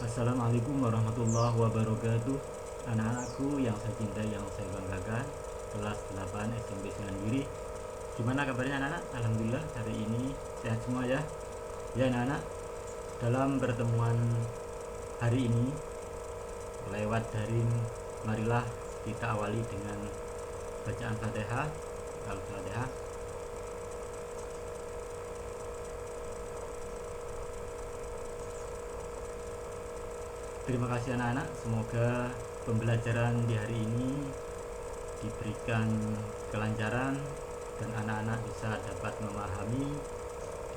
Assalamualaikum warahmatullahi wabarakatuh. Anak-anakku yang saya cintai, yang saya banggakan, kelas 8 SMP Semandiri. Gimana kabarnya anak-anak? Alhamdulillah hari ini sehat semua ya. Ya anak-anak, dalam pertemuan hari ini lewat daring, marilah kita awali dengan bacaan Fatihah. Al-Fatihah. Terima kasih anak-anak, semoga pembelajaran di hari ini diberikan kelancaran dan anak-anak bisa dapat memahami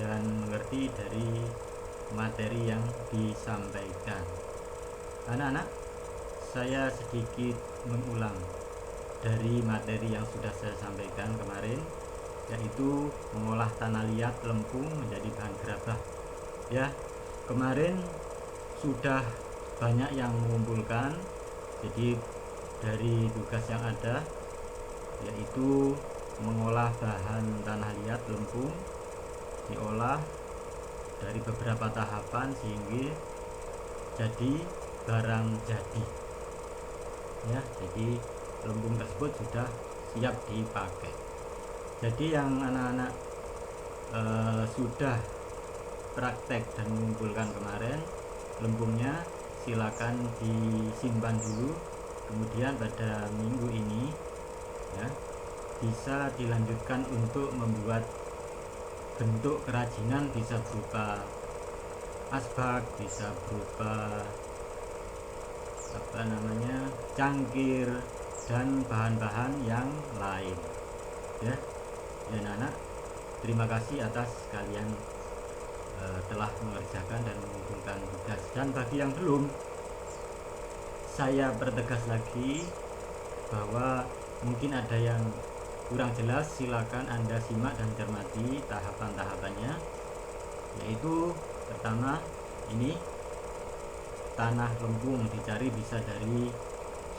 dan mengerti dari materi yang disampaikan. Anak-anak, saya sedikit mengulang dari materi yang sudah saya sampaikan kemarin, yaitu mengolah tanah liat lempung menjadi bahan gerabah. Ya, kemarin sudah banyak yang mengumpulkan. Jadi dari tugas yang ada yaitu mengolah bahan tanah liat lempung, diolah dari beberapa tahapan sehingga jadi barang jadi ya. Jadi lempung tersebut sudah siap dipakai. Jadi yang anak-anak sudah praktek dan mengumpulkan kemarin lempungnya, silakan disimpan dulu, kemudian pada minggu ini ya bisa dilanjutkan untuk membuat bentuk kerajinan, bisa berupa asbak, bisa berupa cangkir dan bahan-bahan yang lain ya. Dan anak, terima kasih atas kalian telah mengerjakan dan mengumpulkan tugas. Dan bagi yang belum, saya pertegas lagi bahwa mungkin ada yang kurang jelas, silakan Anda simak dan cermati tahapan-tahapannya. Yaitu pertama, ini tanah lempung dicari bisa dari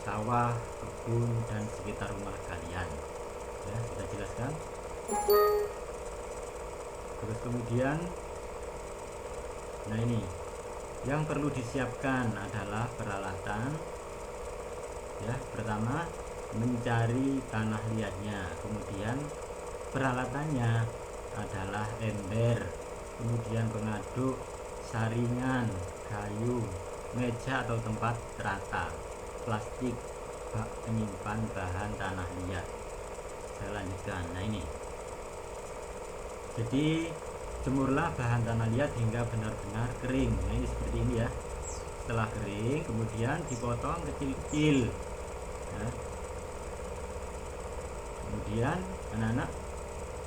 sawah, kebun, dan sekitar rumah kalian ya, sudah jelaskan. Terus kemudian, nah ini yang perlu disiapkan adalah peralatan ya. Pertama, mencari tanah liatnya, kemudian peralatannya adalah ember, kemudian pengaduk, saringan, kayu, meja atau tempat rata, plastik, bak penyimpan bahan tanah liat. Saya lanjutkan. Nah ini, jadi jemurlah bahan tanah liat hingga benar-benar kering. Nah ini seperti ini ya. Setelah kering, kemudian dipotong kecil-kecil ya. Kemudian anak-anak,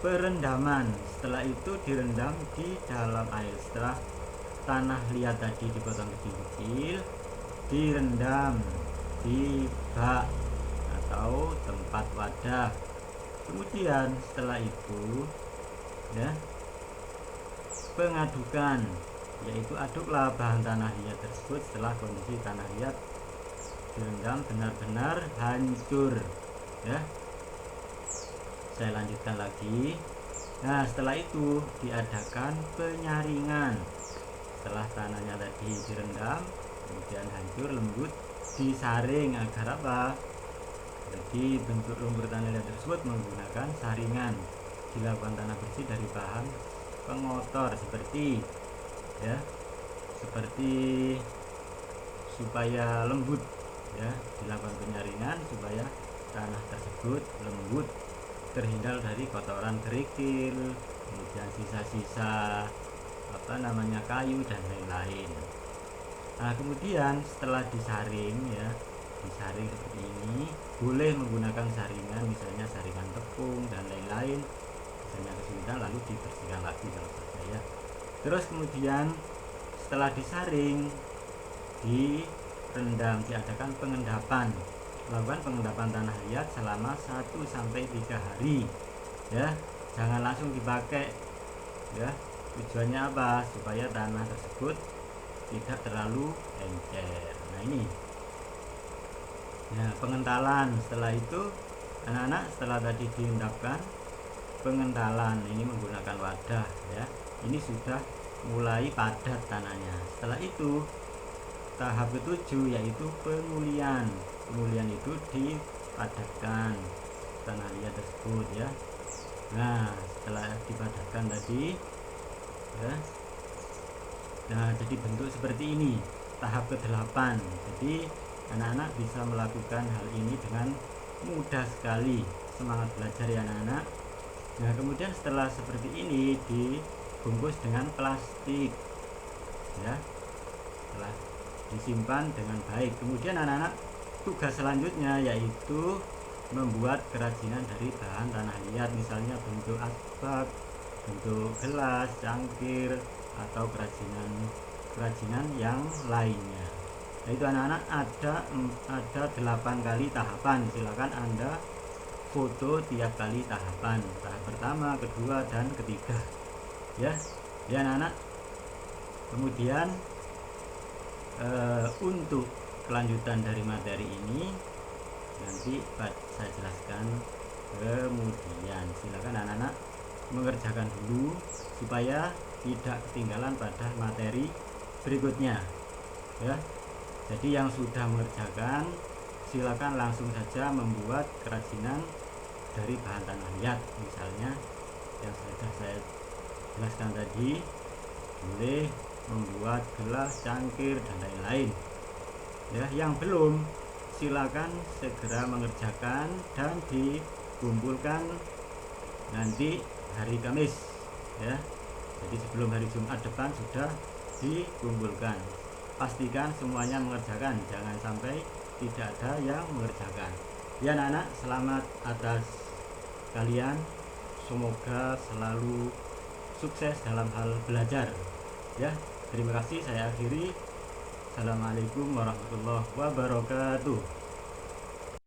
perendaman, setelah itu direndam di dalam air. Setelah tanah liat tadi dipotong kecil-kecil, direndam di bak atau tempat wadah. Kemudian setelah itu ya, pengadukan, yaitu aduklah bahan tanah liat tersebut setelah kondisi tanah liat direndam benar-benar hancur ya. Saya lanjutkan lagi. Nah setelah itu diadakan penyaringan. Setelah tanahnya tadi direndam kemudian hancur lembut, disaring agar apa? Jadi bentuk lumpur tanah liat tersebut menggunakan saringan, dilakukan tanah bersih dari bahan pengotor seperti ya, seperti supaya lembut ya, dilakukan penyaringan supaya tanah tersebut lembut, terhindar dari kotoran kerikil, kemudian sisa-sisa kayu dan lain-lain. Nah kemudian setelah disaring ya, disaring seperti ini, boleh menggunakan saringan, misalnya saringan tepung dan lain-lain. Misalnya kesulitan lalu dibersihkan lagi kalau saja ya. Terus kemudian setelah disaring, direndam, diadakan pengendapan. Lakukan pengendapan tanah liat selama 1-3 hari ya. Jangan langsung dipakai ya. Tujuannya apa? Supaya tanah tersebut tidak terlalu encer. Nah ini ya, pengentalan. Setelah itu anak-anak, setelah tadi diendapkan, pengentalan ini menggunakan wadah ya. Ini sudah mulai padat tanahnya. Setelah itu tahap ketujuh yaitu pengulian. Pengulian itu dipadatkan tanah liat tersebut ya. Nah, setelah dipadatkan tadi ya, nah jadi bentuk seperti ini tahap ke-8. Jadi anak-anak bisa melakukan hal ini dengan mudah sekali. Semangat belajar ya anak-anak. Nah, kemudian setelah seperti ini dibungkus dengan plastik ya, setelah disimpan dengan baik. Kemudian anak-anak tugas selanjutnya yaitu membuat kerajinan dari bahan tanah liat, misalnya bentuk asbak, bentuk gelas, cangkir, atau kerajinan yang lainnya. Nah, itu anak-anak ada 8 kali tahapan. Silakan Anda foto tiap kali tahapan, tahap pertama, kedua, dan ketiga ya anak-anak. Kemudian untuk kelanjutan dari materi ini nanti saya jelaskan kemudian. Silakan anak-anak mengerjakan dulu supaya tidak ketinggalan pada materi berikutnya ya. Jadi yang sudah mengerjakan silakan langsung saja membuat kerajinan dari bahan tanah liat, misalnya yang sudah saya jelaskan tadi, boleh membuat gelas, cangkir, dan lain-lain ya. Yang belum, silakan segera mengerjakan dan dikumpulkan nanti hari Kamis ya. Jadi sebelum hari Jumat depan sudah dikumpulkan. Pastikan semuanya mengerjakan, jangan sampai tidak ada yang mengerjakan ya anak-anak. Selamat atas kalian, semoga selalu sukses dalam hal belajar ya. Terima kasih, saya akhiri. Assalamualaikum warahmatullahi wabarakatuh.